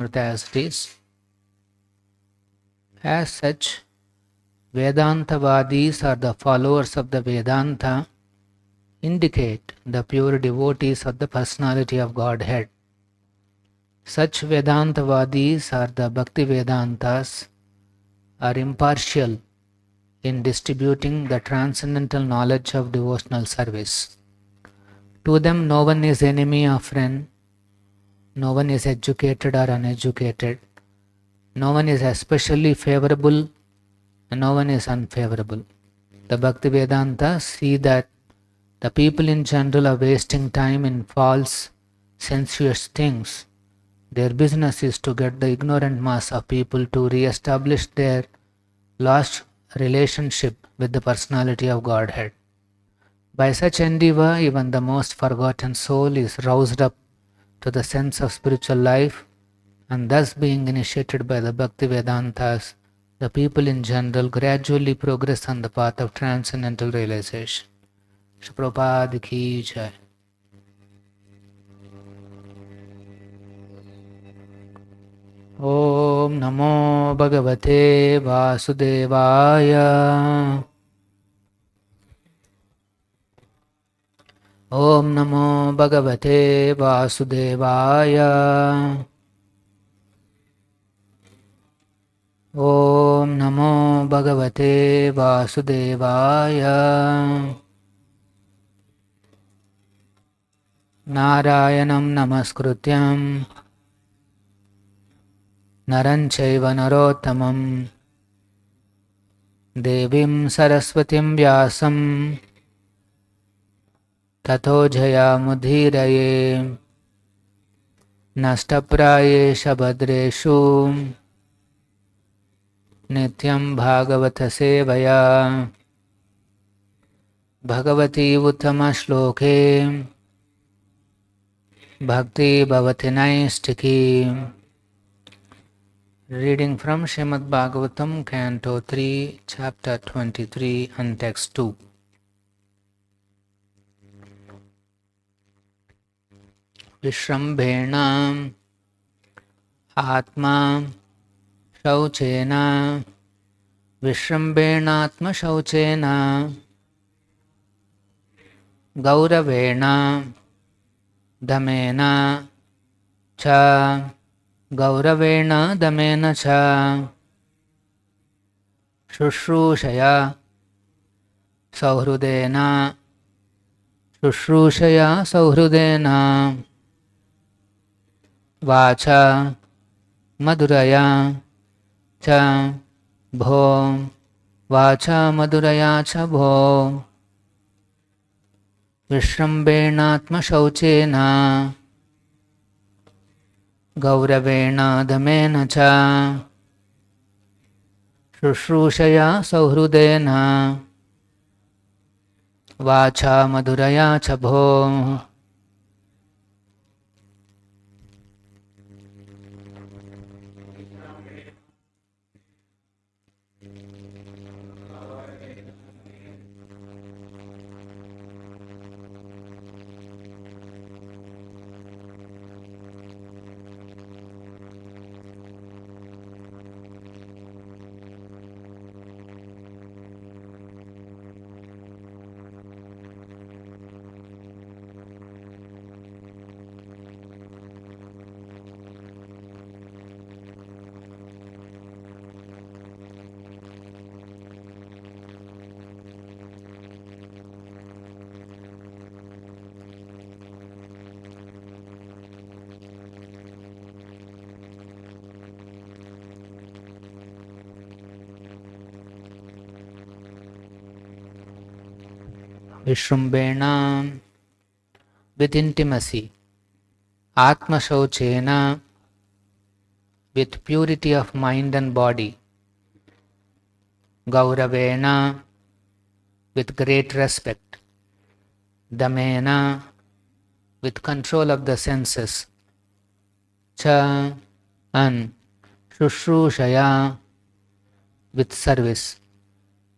as it is. As such, Vedantavadis or the followers of the Vedanta indicate the pure devotees of the personality of Godhead. Such Vedantavadis or the Bhakti Vedantas are impartial in distributing the transcendental knowledge of devotional service. To them, no one is enemy or friend, no one is educated or uneducated, no one is especially favorable and no one is unfavorable. The Bhakti Vedantas see that the people in general are wasting time in false, sensuous things. Their business is to get the ignorant mass of people to re-establish their lost relationship with the personality of Godhead. By such endeavor, even the most forgotten soul is roused up to the sense of spiritual life, and thus being initiated by the Bhakti Vedantas, the people in general gradually progress on the path of transcendental realization. Shri Prabhupada ki jai. Om Namo Bhagavate Vasudevaya. Om Namo Bhagavate Vasudevaya. Om Namo Bhagavate Vasudevaya. Narayanam Namaskrutyam Naranchaiva Narottamam Devim Saraswatim Vyasam Tato Jayamudhiraye Nashtaprayesha Bhadreshu Nityam Bhagavata Sevaya Bhagavati Uttama Shloke Bhakti Bhavati Naistiki. Reading from Srimad Bhagavatam, Canto 3, Chapter 23 and Text 2. Vishrambhena Atma Shauchena Vishrambhena Atma Shauchena Gauravena Dhamena Cha Gauravena Dhamena Cha Shushrūshaya Sauhrudena Shushrūshaya Sauhrudena Vacha Madhuraya Cha Bho Vacha Madhuraya Cha Bho Vishrambhenatma Shauchena Gauravena Dhamena Cha Shushrūshaya Sauhrudena Vacha Madhuraya Cha Bho. Vishrambhena with intimacy, Atma Shauchena with purity of mind and body, Gauravena with great respect, Dhamena with control of the senses, Cha and Shushrūshaya with service,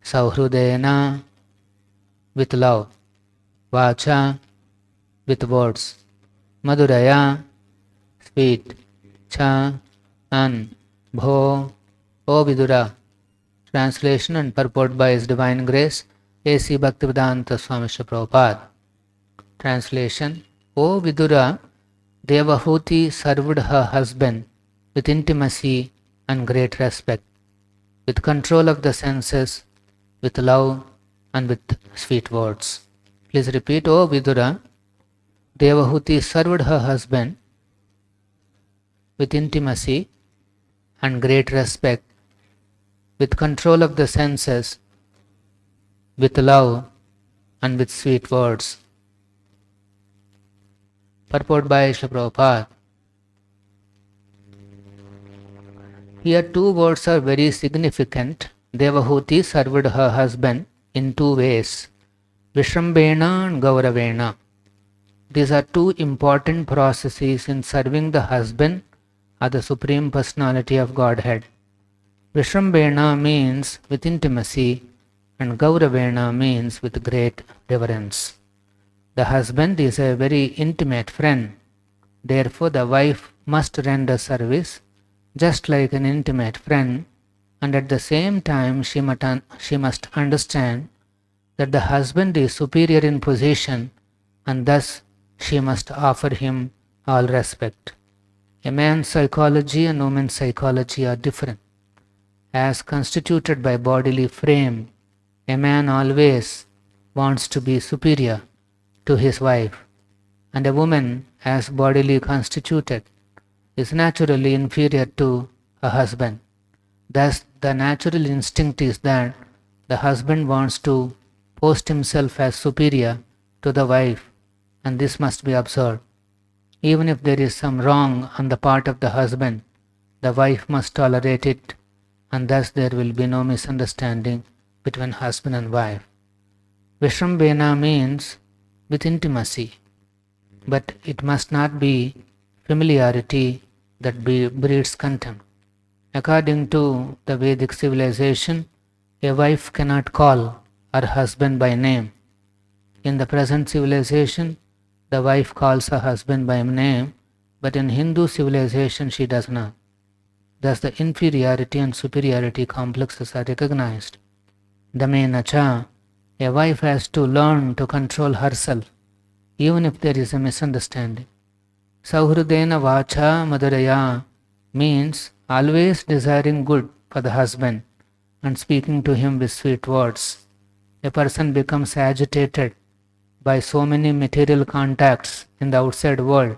Sauhrudena with love, Vacha with words, Madhuraya sweet, Cha and Bho, O Vidura. Translation and purport by His Divine Grace, A.C. Bhaktivedanta Swamy Prabhupada. Translation: O Vidura, Devahūti served her husband with intimacy and great respect, with control of the senses, with love and with sweet words. Please repeat. O Vidura, Devahūti served her husband with intimacy and great respect, with control of the senses, with love and with sweet words. Purport by Srila Prabhupada. Here two words are very significant. Devahūti served her husband in two ways, Vishrambena and Gauravena. These are two important processes in serving the husband or the Supreme Personality of Godhead. Vishrambena means with intimacy and Gauravena means with great reverence. The husband is a very intimate friend. Therefore, the wife must render service just like an intimate friend, and at the same time she must understand that the husband is superior in position, and thus she must offer him all respect. A man's psychology and woman's psychology are different. As constituted by bodily frame, a man always wants to be superior to his wife, and a woman, as bodily constituted, is naturally inferior to her husband. Thus, the natural instinct is that the husband wants to post himself as superior to the wife, and this must be observed. Even if there is some wrong on the part of the husband, the wife must tolerate it, and thus there will be no misunderstanding between husband and wife. Vishrambena means with intimacy, but it must not be familiarity that breeds contempt. According to the Vedic civilization, a wife cannot call her husband by name. In the present civilization, the wife calls her husband by name, but in Hindu civilization she does not. Thus the inferiority and superiority complexes are recognized. Damenacha, a wife has to learn to control herself, even if there is a misunderstanding. Sauhrudena vacha madhuraya means always desiring good for the husband and speaking to him with sweet words. A person becomes agitated by so many material contacts in the outside world.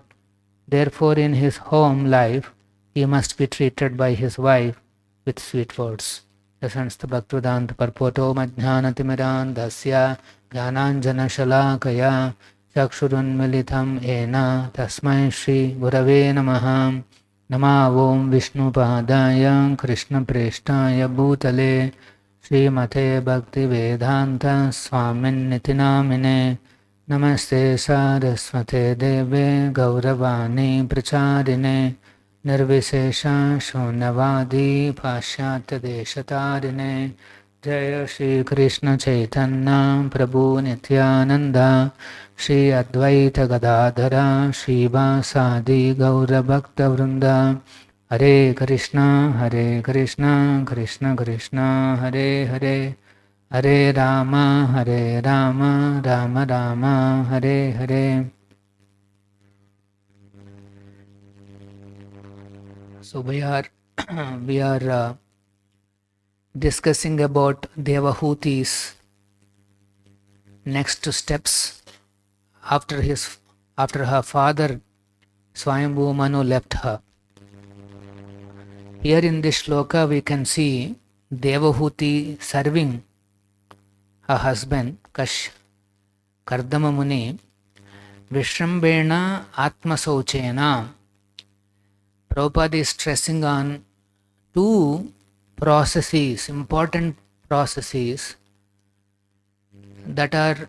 Therefore, in his home life, he must be treated by his wife with sweet words. Yasanstha Bhaktivedanta Parpoto Madhyanatimirand Dasya Jnananjana Shalakaya Chakshurunmilitam Ena Tasmai Shri Gurave Namaha Nama Om Vishnu Padaya Krishna Preshtaya Bhutale Srimate Bhakti Vedanta Swamin Nitinamine Namaste Saraswate Deve Gauravani Pracharine Nirvishesha Shunyavadi Pashyatya Deshatarine Jaya Shri Krishna Chaitanya Prabhu Nityananda Shri Advaita Gadadhara Shiva Sadi Gaura Bhakta Vrinda Hare Krishna Krishna Krishna Hare Hare Hare Rama Rama Rama Hare Hare. So we are discussing about Devahūti's next steps after her father Swayambhu Manu left her. Here in this shloka we can see Devahūti serving her husband Kardama Muni Vishrambena Atma Sauchena. Prabhupada is stressing on two processes, important processes that are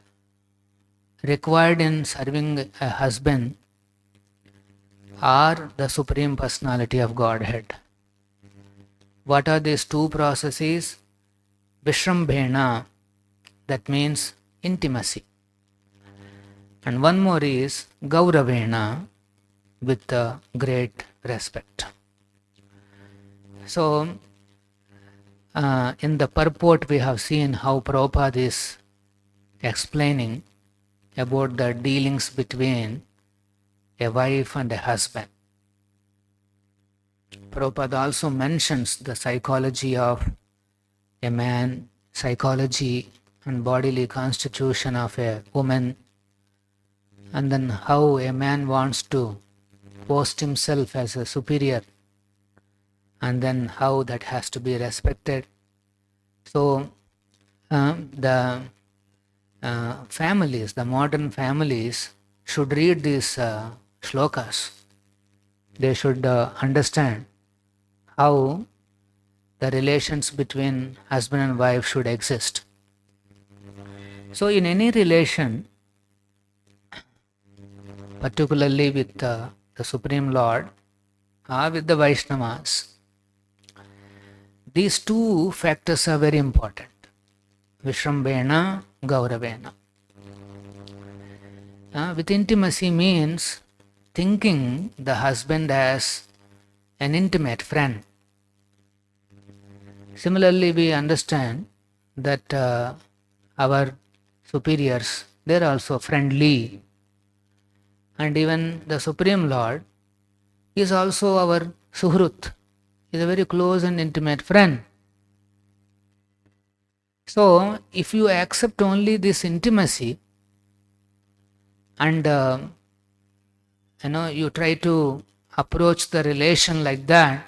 required in serving a husband or the Supreme Personality of Godhead. What are these two processes? Vishrambena, that means intimacy. And one more is Gauravena, with great respect. So, in the purport we have seen how Prabhupada is explaining about the dealings between a wife and a husband. Prabhupada also mentions the psychology of a man, psychology and bodily constitution of a woman, and then how a man wants to post himself as a superior, and then how that has to be respected. So the families, the modern families should read these shlokas. They should understand how the relations between husband and wife should exist. So in any relation, particularly with the Supreme Lord or with the Vaishnavas, these two factors are very important. Vishrambena, Gauravena. With intimacy means thinking the husband as an intimate friend. Similarly, we understand that our superiors, they are also friendly. And even the Supreme Lord is also our Suhrut, is a very close and intimate friend. So, if you accept only this intimacy and you try to approach the relation like that,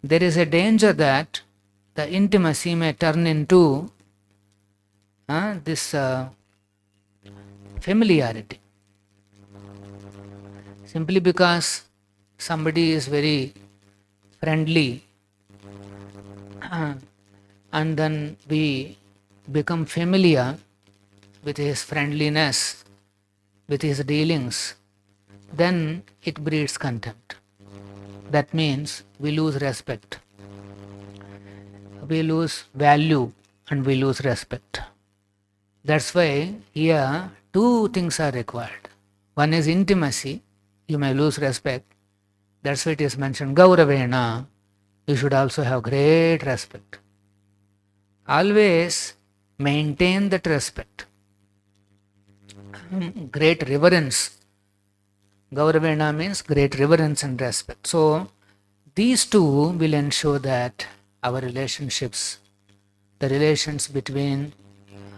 there is a danger that the intimacy may turn into this familiarity. Simply because somebody is very friendly and then we become familiar with his friendliness, with his dealings, then it breeds contempt. That means we lose respect. We lose value and we lose respect. That's why here two things are required. One is intimacy, you may lose respect. That's why it is mentioned Gauravena, you should also have great respect. Always maintain that respect. Great reverence. Gauravena means great reverence and respect. So, these two will ensure that our relationships, the relations between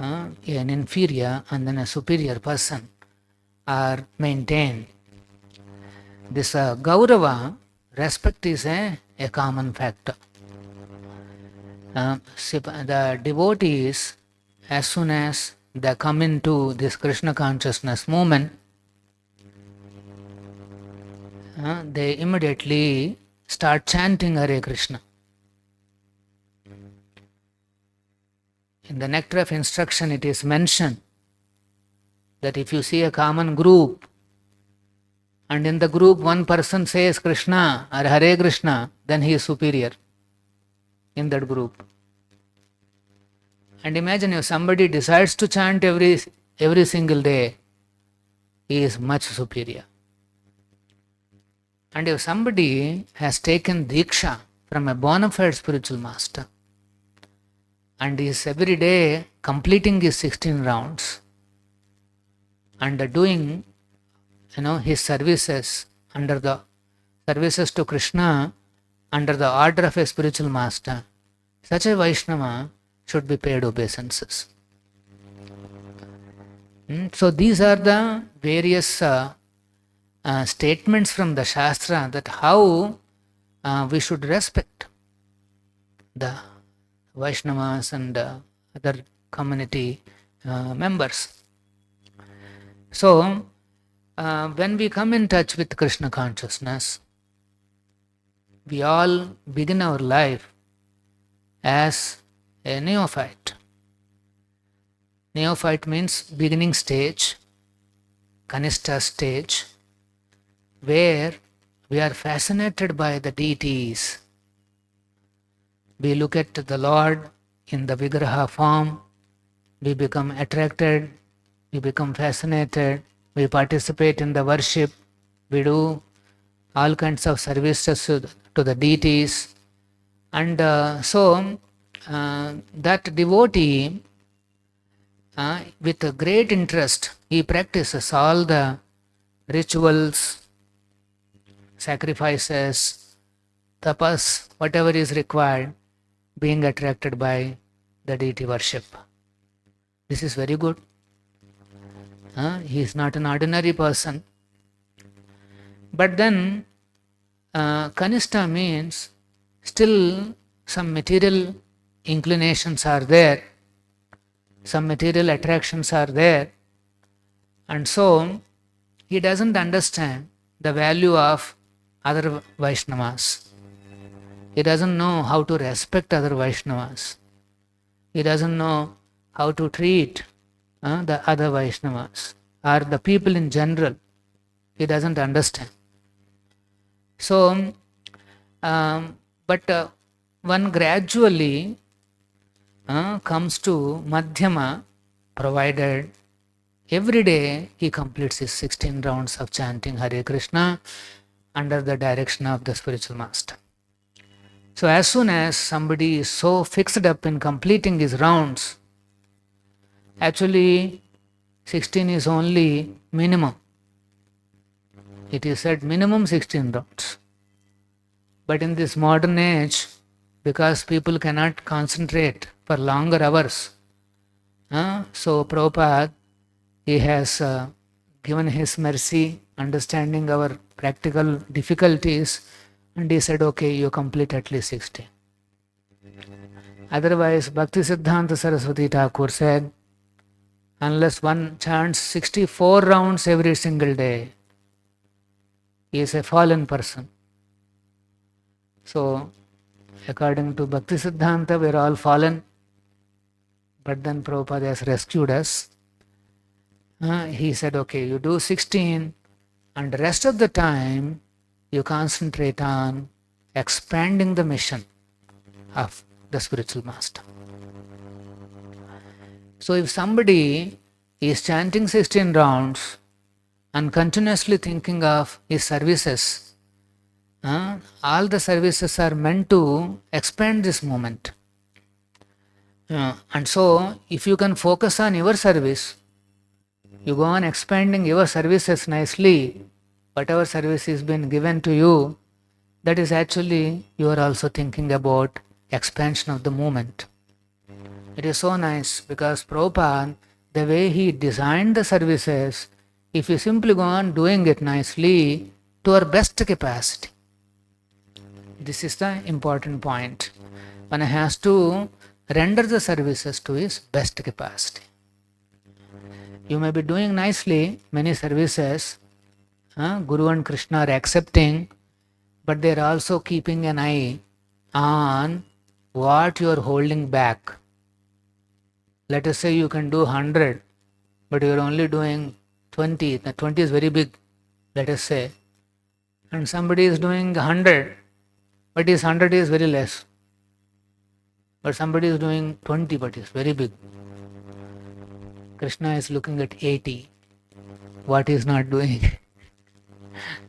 an inferior and then a superior person are maintained. This Gaurava, respect is a common factor. The devotees, as soon as they come into this Krishna consciousness movement, they immediately start chanting Hare Krishna. In the Nectar of Instruction it is mentioned that if you see a common group and in the group one person says Krishna or Hare Krishna, then he is superior in that group. And imagine if somebody decides to chant every single day, he is much superior. And if somebody has taken Diksha from a bona fide spiritual master and is every day completing his 16 rounds and doing his services under the services to Krishna under the order of a spiritual master, such a Vaishnava should be paid obeisances. So these are the various statements from the Shastra that how we should respect the Vaishnavas and other community members. So, when we come in touch with Krishna consciousness, we all begin our life as a neophyte. Neophyte means beginning stage, Kanishta stage, where we are fascinated by the deities. We look at the Lord in the Vigraha form, we become attracted, we become fascinated, we participate in the worship, we do all kinds of services to the deities, And that devotee, with a great interest, he practices all the rituals, sacrifices, tapas, whatever is required, being attracted by the deity worship. This is very good. He is not an ordinary person. But then, Kanishta means still some material inclinations are there, some material attractions are there, and so he doesn't understand the value of other Vaishnavas. He doesn't know how to respect other Vaishnavas. He doesn't know how to treat the other Vaishnavas or the people in general. He doesn't understand. So, but one gradually comes to Madhyama, provided every day he completes his 16 rounds of chanting Hare Krishna under the direction of the spiritual master. So as soon as somebody is so fixed up in completing his rounds, actually 16 is only minimum. It is said minimum 16 rounds. But in this modern age, because people cannot concentrate for longer hours, so Prabhupada, he has given his mercy, understanding our practical difficulties, and he said, okay, you complete at least 16. Otherwise, Bhakti Siddhanta Saraswati Thakur said, unless one chants 64 rounds every single day, he is a fallen person. So, according to Bhakti Siddhanta, we are all fallen. But then Prabhupada has rescued us. He said, okay, you do 16, and the rest of the time you concentrate on expanding the mission of the spiritual master. So if somebody is chanting 16 rounds and continuously thinking of his services, all the services are meant to expand this movement. And so if you can focus on your service, you go on expanding your services nicely, whatever service is been given to you, that is actually you are also thinking about expansion of the movement. It is so nice because Prabhupada, the way he designed the services, if you simply go on doing it nicely to our best capacity, this is the important point. One has to render the services to his best capacity. You may be doing nicely many services, Guru and Krishna are accepting, but they are also keeping an eye on what you are holding back. Let us say you can do 100, but you are only doing 20. The 20 is very big, let us say. And somebody is doing 100, but his 100 is very less. But somebody is doing 20, but it's very big. Krishna is looking at 80, what he is not doing.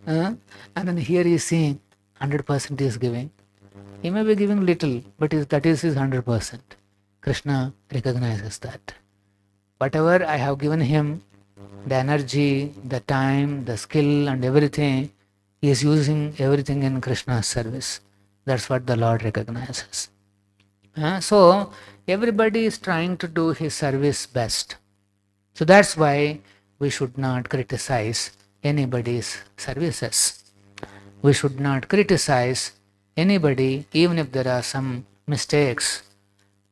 And then here he is seeing 100% he is giving. He may be giving little, but that is his 100%. Krishna recognizes that. Whatever I have given him, the energy, the time, the skill and everything, he is using everything in Krishna's service. That's what the Lord recognizes. So everybody is trying to do his service best. So that's why we should not criticize anybody's services. We should not criticize anybody even if there are some mistakes.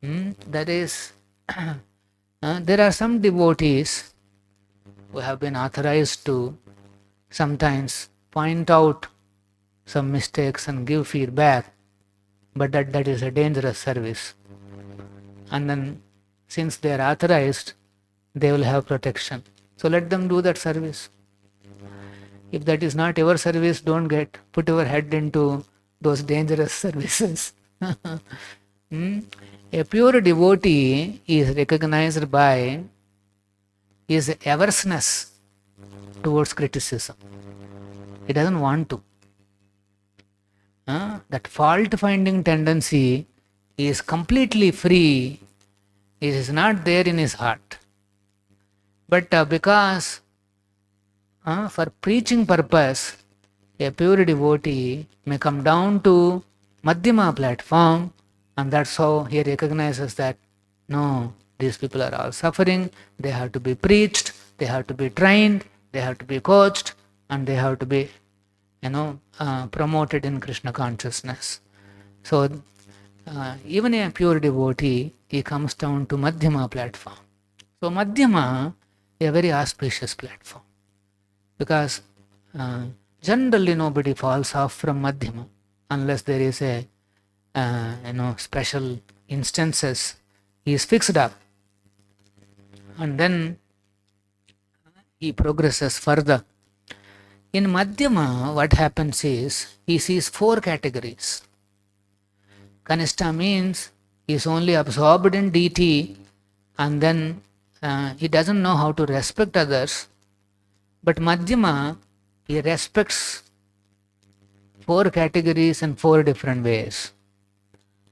That is, there are some devotees who have been authorized to sometimes point out some mistakes and give feedback, but that is a dangerous service. And then since they are authorized, they will have protection. So let them do that service. If that is not your service, don't put your head into those dangerous services. A pure devotee is recognized by his averseness towards criticism. He doesn't want to. That fault-finding tendency is completely free. It is not there in his heart. But because for preaching purpose, a pure devotee may come down to Madhyama platform, and that's how he recognizes that no, these people are all suffering, they have to be preached, they have to be trained, they have to be coached, and they have to be promoted in Krishna consciousness. So even a pure devotee, he comes down to Madhyama platform. So Madhyama is a very auspicious platform, because generally nobody falls off from Madhyama unless there is a special instances. He is fixed up, and then he progresses further. In Madhyama, what happens is he sees 4 categories. Kanishta means he is only absorbed in deity, and then he doesn't know how to respect others. But Madhyama, he respects 4 categories in 4 different ways.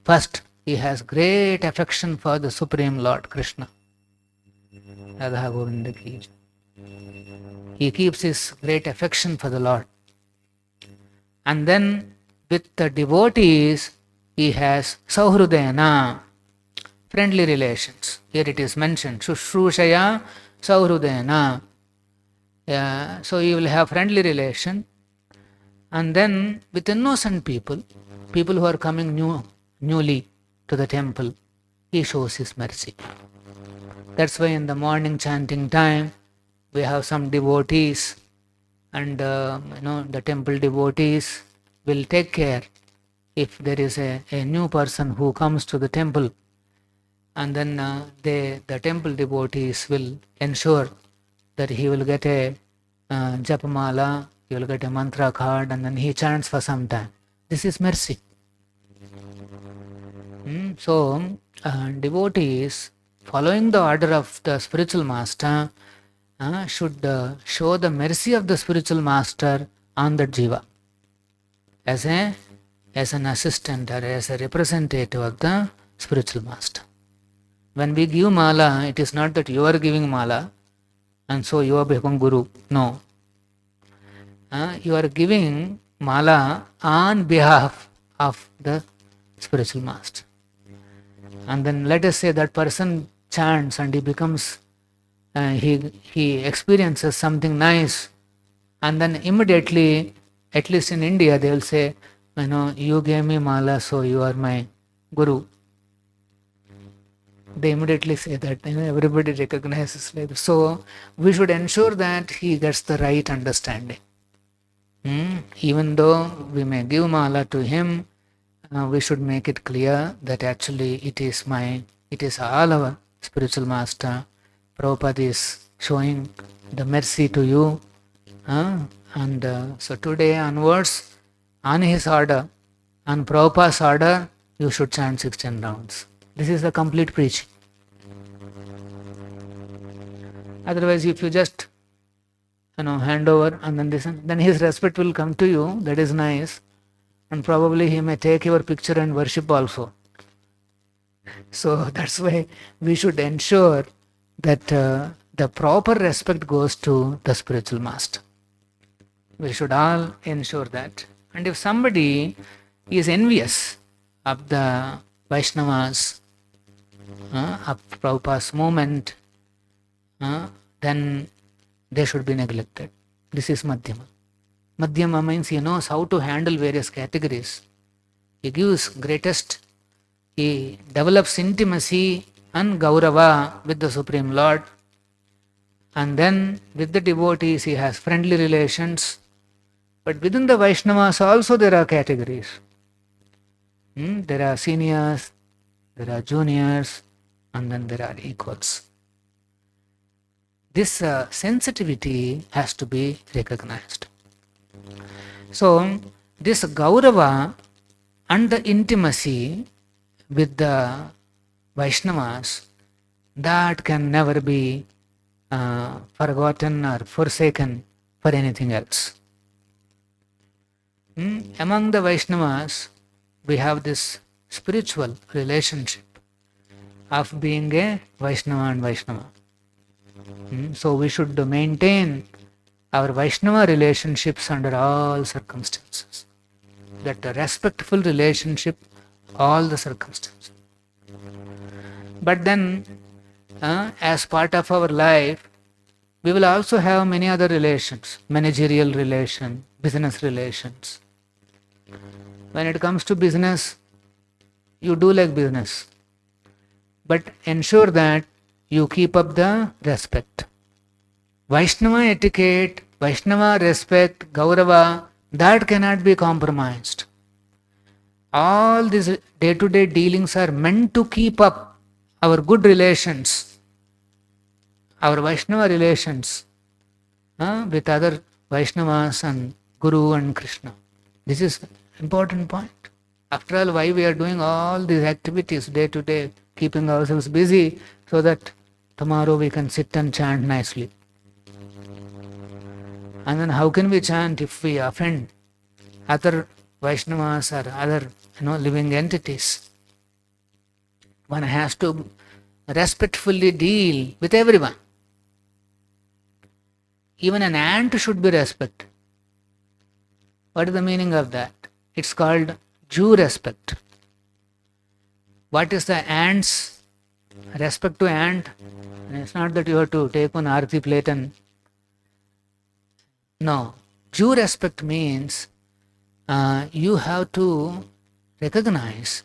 First, he has great affection for the Supreme Lord Krishna. Radha Govinda ki jai. He keeps his great affection for the Lord. And then with the devotees, he has Sauhrudayana, friendly relations. Here it is mentioned, Shushrushaya Sauhrudayana. So he will have friendly relation. And then with innocent people who are coming newly to the temple, he shows his mercy. That's why in the morning chanting time, we have some devotees, and the temple devotees will take care if there is a new person who comes to the temple, and then the temple devotees will ensure that he will get a japamala, he will get a mantra card, and then he chants for some time. This is mercy. So devotees following the order of the spiritual master should show the mercy of the spiritual master on the jiva as an assistant or as a representative of the spiritual master. When we give mala, it is not that you are giving mala and so you are becoming guru. No. You are giving mala on behalf of the spiritual master. And then let us say that person chants and he becomes he experiences something nice, and then immediately, at least in India, they will say, you gave me mala, so you are my guru. They immediately say that, everybody recognizes like this. So we should ensure that he gets the right understanding. Even though we may give mala to him, we should make it clear that actually it is all our spiritual master. Prabhupada is showing the mercy to you, and so today onwards, on his order, on Prabhupada's order, you should chant 16 rounds. This is the complete preaching. Otherwise, if you just hand over and then listen, then his respect will come to you. That is nice, and probably he may take your picture and worship also. So that's why we should ensure that the proper respect goes to the spiritual master. We should all ensure that. And if somebody is envious of the Vaishnavas, of Prabhupada's movement, then they should be neglected. This is Madhyama. Madhyama means he knows how to handle various categories. He gives greatest, he develops intimacy and Gaurava with the Supreme Lord, and then with the devotees he has friendly relations. But within the Vaishnavas also there are categories. There are seniors, there are juniors, and then there are equals. This sensitivity has to be recognized. So this Gaurava and the intimacy with the Vaishnavas, that can never be forgotten or forsaken for anything else. Among the Vaishnavas, we have this spiritual relationship of being a Vaishnava and Vaishnava. So we should maintain our Vaishnava relationships under all circumstances. That respectful relationship, all the circumstances. But then, as part of our life, we will also have many other relations, managerial relation, business relations. When it comes to business, you do like business, but ensure that you keep up the respect. Vaishnava etiquette, Vaishnava respect, Gaurava, that cannot be compromised. All these day-to-day dealings are meant to keep up our good relations, our Vaishnava relations with other Vaishnavas and Guru and Krishna. This is important point. After all, why we are doing all these activities day to day, keeping ourselves busy so that tomorrow we can sit and chant nicely. And then how can we chant if we offend other Vaishnavas or other living entities? One has to respectfully deal with everyone. Even an ant should be respected. What is the meaning of that? It's called due respect. What is the ant's respect to ant? And it's not that you have to take one arati plate and... No. Due respect means you have to recognize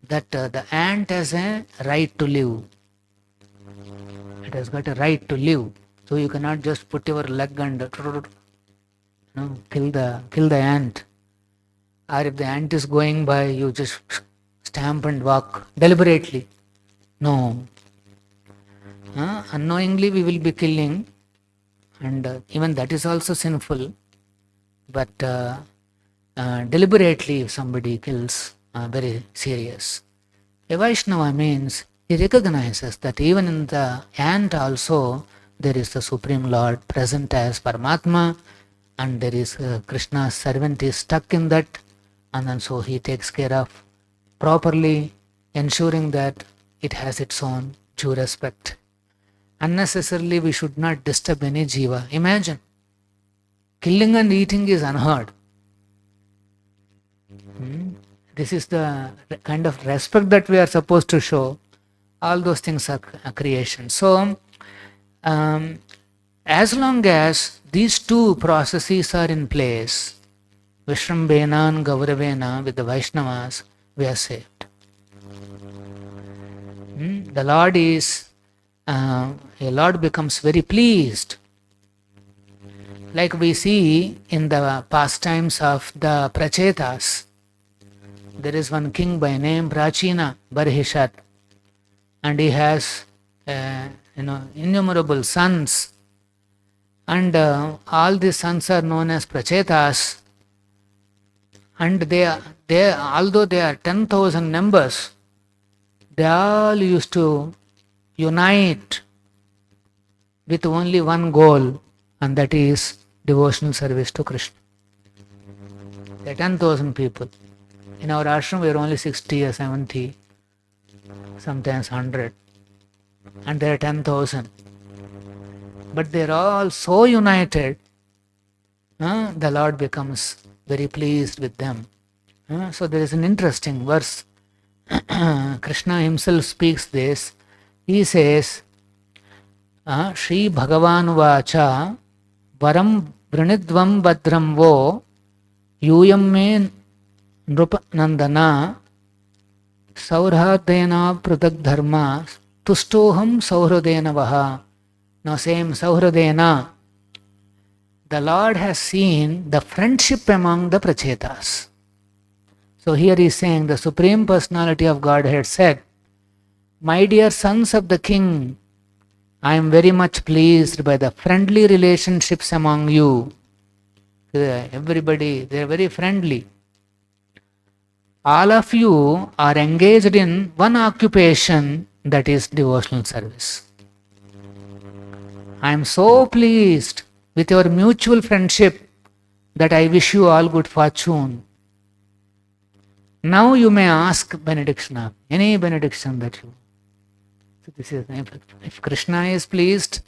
that the ant has a right to live. It has got a right to live. So you cannot just put your leg and kill the ant. Or if the ant is going by, you just stamp and walk deliberately. No. Unknowingly we will be killing, and even that is also sinful. But deliberately if somebody kills, very serious. A Vaishnava means he recognizes that even in the ant also there is the Supreme Lord present as Paramatma, and there is Krishna's servant is stuck in that, and then so he takes care of properly, ensuring that it has its own due respect. Unnecessarily we should not disturb any jiva. Imagine, killing and eating is unheard. This is the kind of respect that we are supposed to show. All those things are creation. So, as long as these two processes are in place, Vishrambena and Gauravena with the Vaishnavas, we are saved. The Lord is, a Lord becomes very pleased. Like we see in the pastimes of the Prachetas, there is one king by name Prachina Barhishat, and he has innumerable sons, and all these sons are known as Prachetas, and they although they are 10,000 numbers, they all used to unite with only one goal, and that is devotional service to Krishna. There are 10,000 people. In our ashram, we are only 60 or 70, sometimes 100, and there are 10,000. But they are all so united, the Lord becomes very pleased with them. So there is an interesting verse. Krishna himself speaks this. He says, Shri Bhagavan Vacha Varam Vrinidvam Badram Vo Yuyam Me Nrupa Nandana Saurhadena Prutak Dharma Tustoham Sauhradena Vaha. Now same Sauhradena. The Lord has seen the friendship among the Prachetas. So here he is saying the Supreme Personality of Godhead said, my dear sons of the King, I am very much pleased by the friendly relationships among you. Everybody, they are very friendly. All of you are engaged in one occupation, that is devotional service. I am so pleased with your mutual friendship that I wish you all good fortune. Now you may ask benediction, any benediction that you. So this is, if Krishna is pleased,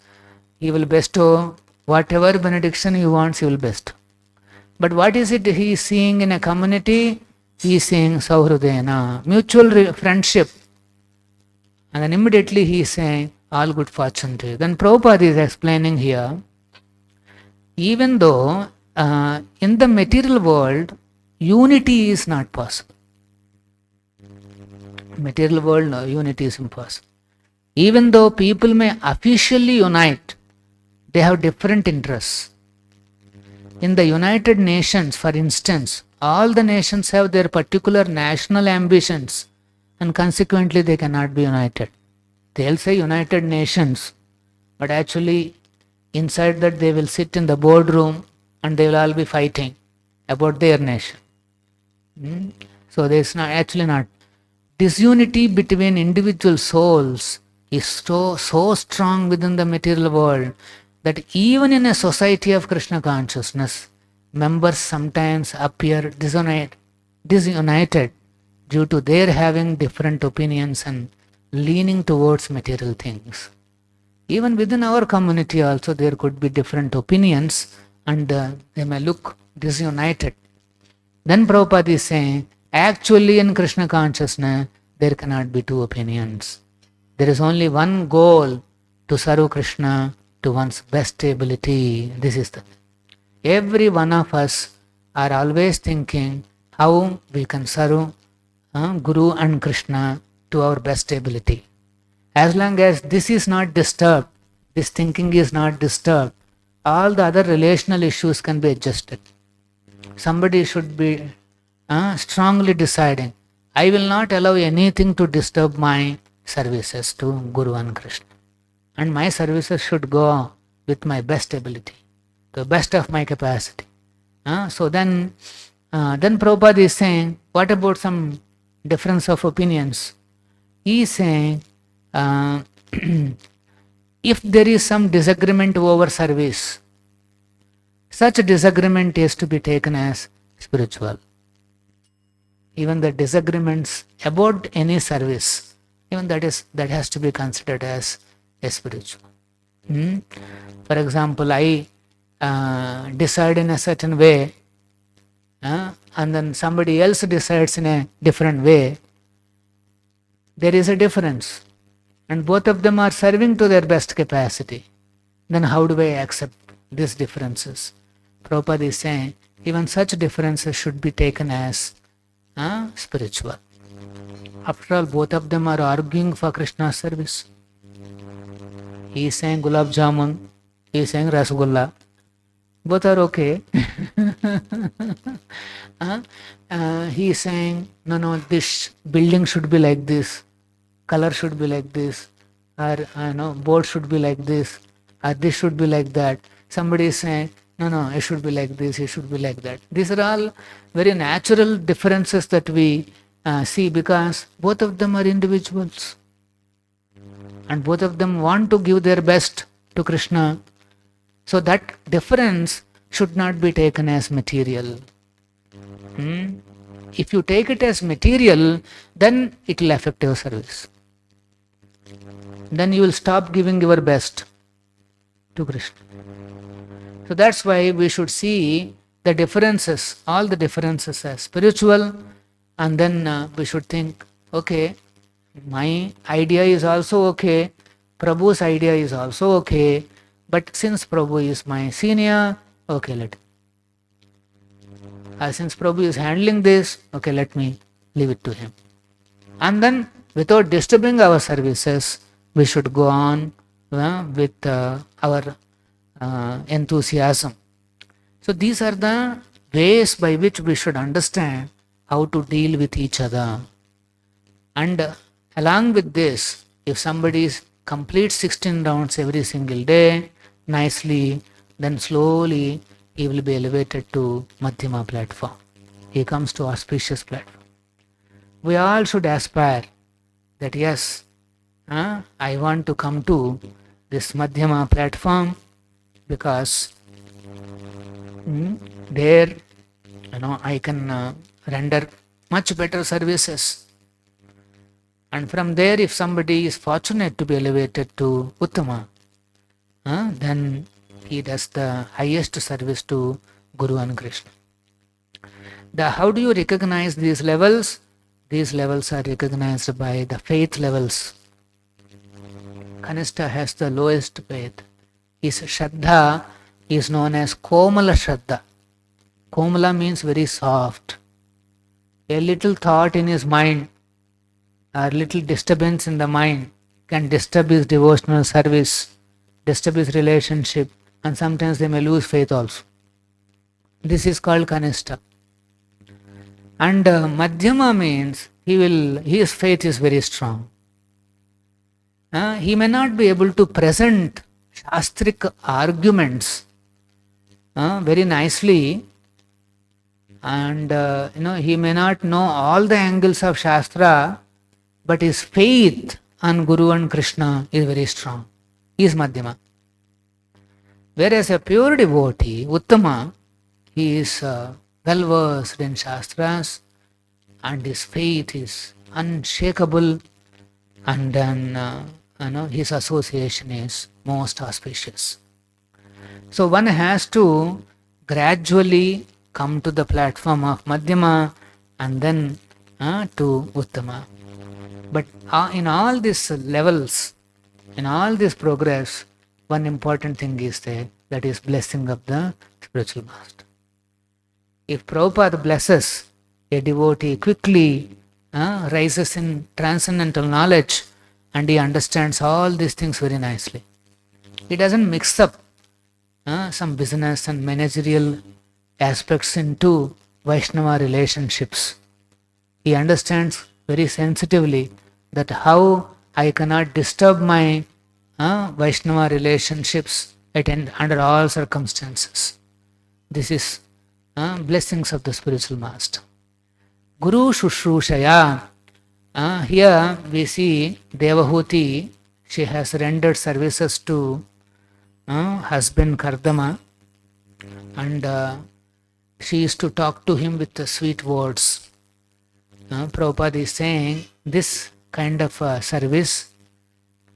he will bestow whatever benediction he wants, he will bestow. But what is it he is seeing in a community? He is seeing Saurudena, mutual friendship. And then immediately he is saying, all good fortune to you. Then Prabhupada is explaining here, even though in the material world, unity is not possible. Material world, no, unity is impossible. Even though people may officially unite, they have different interests. In the United Nations, for instance, all the nations have their particular national ambitions, and consequently they cannot be united. They'll say United Nations, but actually inside that they will sit in the boardroom and they will all be fighting about their nation. So there's not actually not. Disunity between individual souls is so strong within the material world that even in a society of Krishna consciousness, members sometimes appear disunited due to their having different opinions and leaning towards material things. Even within our community also there could be different opinions and they may look disunited. Then Prabhupada is saying, actually in Krishna consciousness, there cannot be two opinions. There is only one goal, to serve Krishna to one's best ability. This is the. Every one of us are always thinking how we can serve Guru and Krishna to our best ability. As long as this is not disturbed, this thinking is not disturbed, all the other relational issues can be adjusted. Somebody should be strongly deciding, I will not allow anything to disturb my services to Guru and Krishna. And my services should go with my best ability, the best of my capacity. So then Prabhupada is saying, what about some difference of opinions? He is saying, if there is some disagreement over service, such disagreement is to be taken as spiritual. Even the disagreements about any service, even that has to be considered as a spiritual. For example, I decide in a certain way, and then somebody else decides in a different way. There is a difference, and both of them are serving to their best capacity. Then how do I accept these differences? Prabhupada is saying, even such differences should be taken as spiritual. After all, both of them are arguing for Krishna's service. He is saying gulab jamun, he is saying rasgulla. Both are okay. He is saying, no, this building should be like this, color should be like this, or board should be like this, or this should be like that. Somebody is saying, no, it should be like this, it should be like that. These are all very natural differences that we see, because both of them are individuals. And both of them want to give their best to Krishna. So that difference should not be taken as material. If you take it as material, then it will affect your service. Then you will stop giving your best to Krishna. So that's why we should see the differences, all the differences as spiritual, and then we should think, okay, my idea is also okay, Prabhu's idea is also okay, but since Prabhu is my senior, okay, let since Prabhu is handling this, okay, let me leave it to him. And then, without disturbing our services, we should go on with our enthusiasm. So these are the ways by which we should understand how to deal with each other. And along with this, if somebody completes 16 rounds every single day, nicely, then slowly he will be elevated to Madhyama platform. He comes to auspicious platform. We all should aspire that yes, I want to come to this Madhyama platform, because There, I can render much better services. And from there, if somebody is fortunate to be elevated to Uttama, then he does the highest service to Guru and Krishna. How do you recognize these levels? These levels are recognized by the faith levels. Kanishta has the lowest faith. His Shraddha is known as Komala Shraddha. Komala means very soft. A little thought in his mind, or little disturbance in the mind can disturb his devotional service, disturb his relationship, and sometimes they may lose faith also. This is called Kanishta. And Madhyama means his faith is very strong. He may not be able to present Shastric arguments very nicely, and he may not know all the angles of Shastra, but his faith on Guru and Krishna is very strong. He is Madhyama. Whereas a pure devotee, Uttama, he is well versed in Shastras, and his faith is unshakable, and then his association is most auspicious. So one has to gradually come to the platform of Madhyama and then to Uttama. But in all these levels, in all this progress, one important thing is there, that is blessing of the spiritual master. If Prabhupada blesses, a devotee quickly rises in transcendental knowledge, and he understands all these things very nicely. He doesn't mix up some business and managerial aspects into Vaishnava relationships. He understands very sensitively that how I cannot disturb my Vaishnava relationships under all circumstances. This is blessings of the spiritual master. Guru Shushrushaya. Here we see Devahūti. She has rendered services to husband Kardama, and she used to talk to him with the sweet words. Prabhupada is saying this kind of service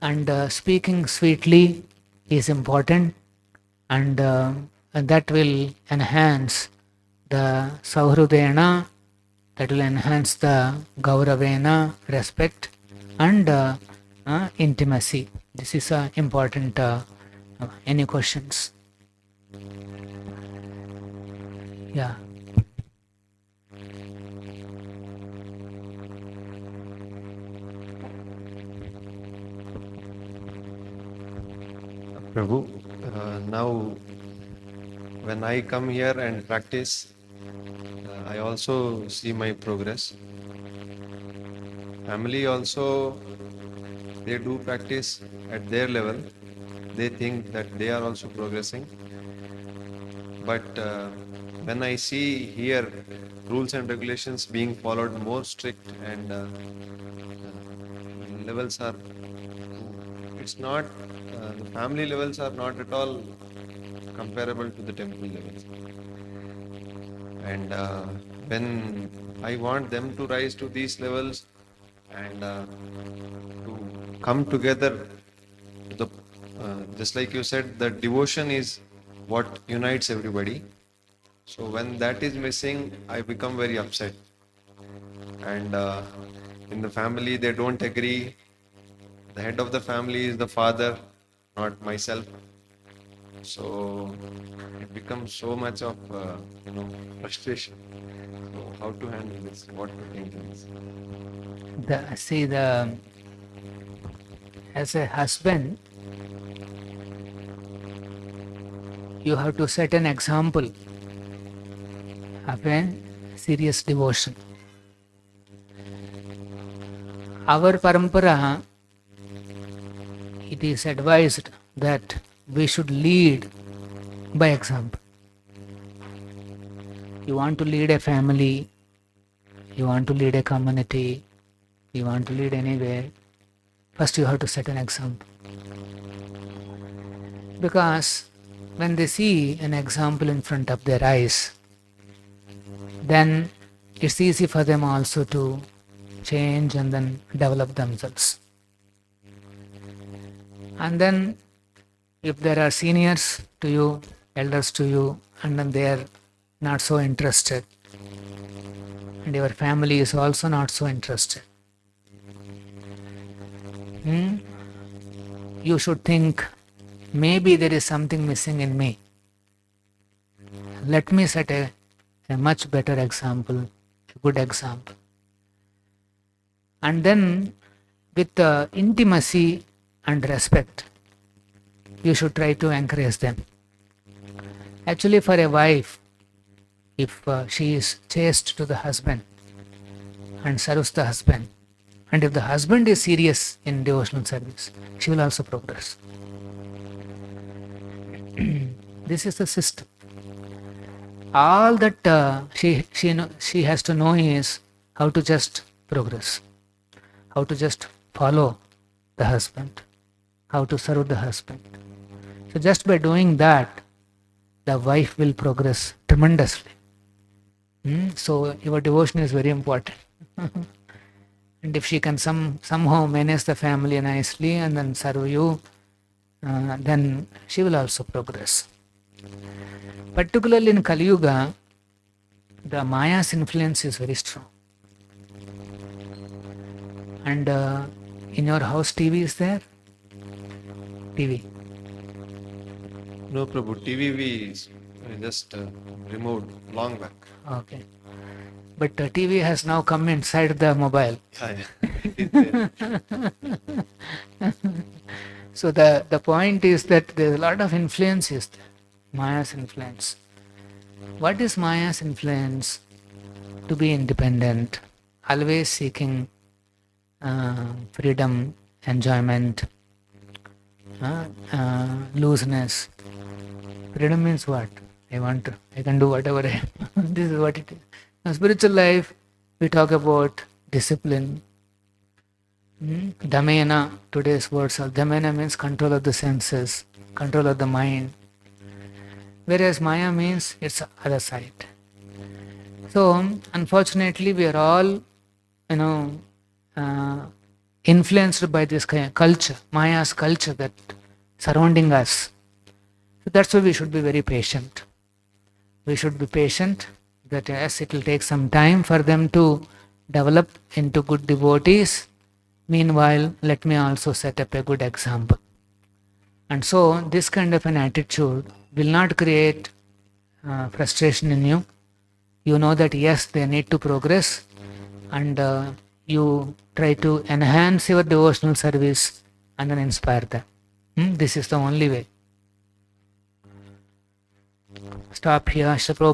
and speaking sweetly is important, and that will enhance the Saurudena, that will enhance the Gauravena, respect, and intimacy. This is important. Any questions? Yeah. Prabhu, now when I come here and practice, I also see my progress. Family also, they do practice at their level. They think that they are also progressing. But when I see here rules and regulations being followed more strict, and levels are, it's not, the family levels are not at all comparable to the temple levels. And when I want them to rise to these levels and to come together, to the, just like you said, the devotion is what unites everybody. So when that is missing, I become very upset. And in the family, they don't agree. The head of the family is the father, not myself. So it becomes so much of frustration. So how to handle this? What to think in this? As a husband, you have to set an example of a serious devotion. Our parampara, it is advised that we should lead by example. You want to lead a family, you want to lead a community, you want to lead anywhere, first you have to set an example. Because when they see an example in front of their eyes, then it's easy for them also to change and then develop themselves. And then if there are seniors to you, elders to you, and then they are not so interested, and your family is also not so interested, you should think, maybe there is something missing in me. Let me set a much better example, a good example. And then with intimacy and respect, you should try to encourage them. Actually, for a wife, if she is chaste to the husband and serves the husband, and if the husband is serious in devotional service, she will also progress. This is the system. All that she has to know is how to just progress, how to just follow the husband, how to serve the husband. So just by doing that, the wife will progress tremendously. So your devotion is very important. And if she can somehow manage the family nicely and then serve you, then she will also progress. Particularly in Kali Yuga, the Maya's influence is very strong. And in your house, TV is there? TV. No, Prabhu. TV we just removed long back. Okay. But TV has now come inside the mobile. Yeah. So the point is that there is a lot of influence is there. Maya's influence. What is Maya's influence? To be independent, always seeking freedom, enjoyment, looseness. Freedom means what? I can do whatever I this is what it is. Now, spiritual life, we talk about discipline. Dhamena, today's words are Dhamena means control of the senses, control of the mind. Whereas Maya means it's the other side. So, unfortunately, we are all, influenced by this kind of culture, Maya's culture that surrounding us. So that's why we should be very patient. We should be patient that yes, it will take some time for them to develop into good devotees. Meanwhile, let me also set up a good example. And so this kind of an attitude will not create frustration in you. You know that yes, they need to progress, and you try to enhance your devotional service and then inspire them. This is the only way. Stop here. Shri Prabhupada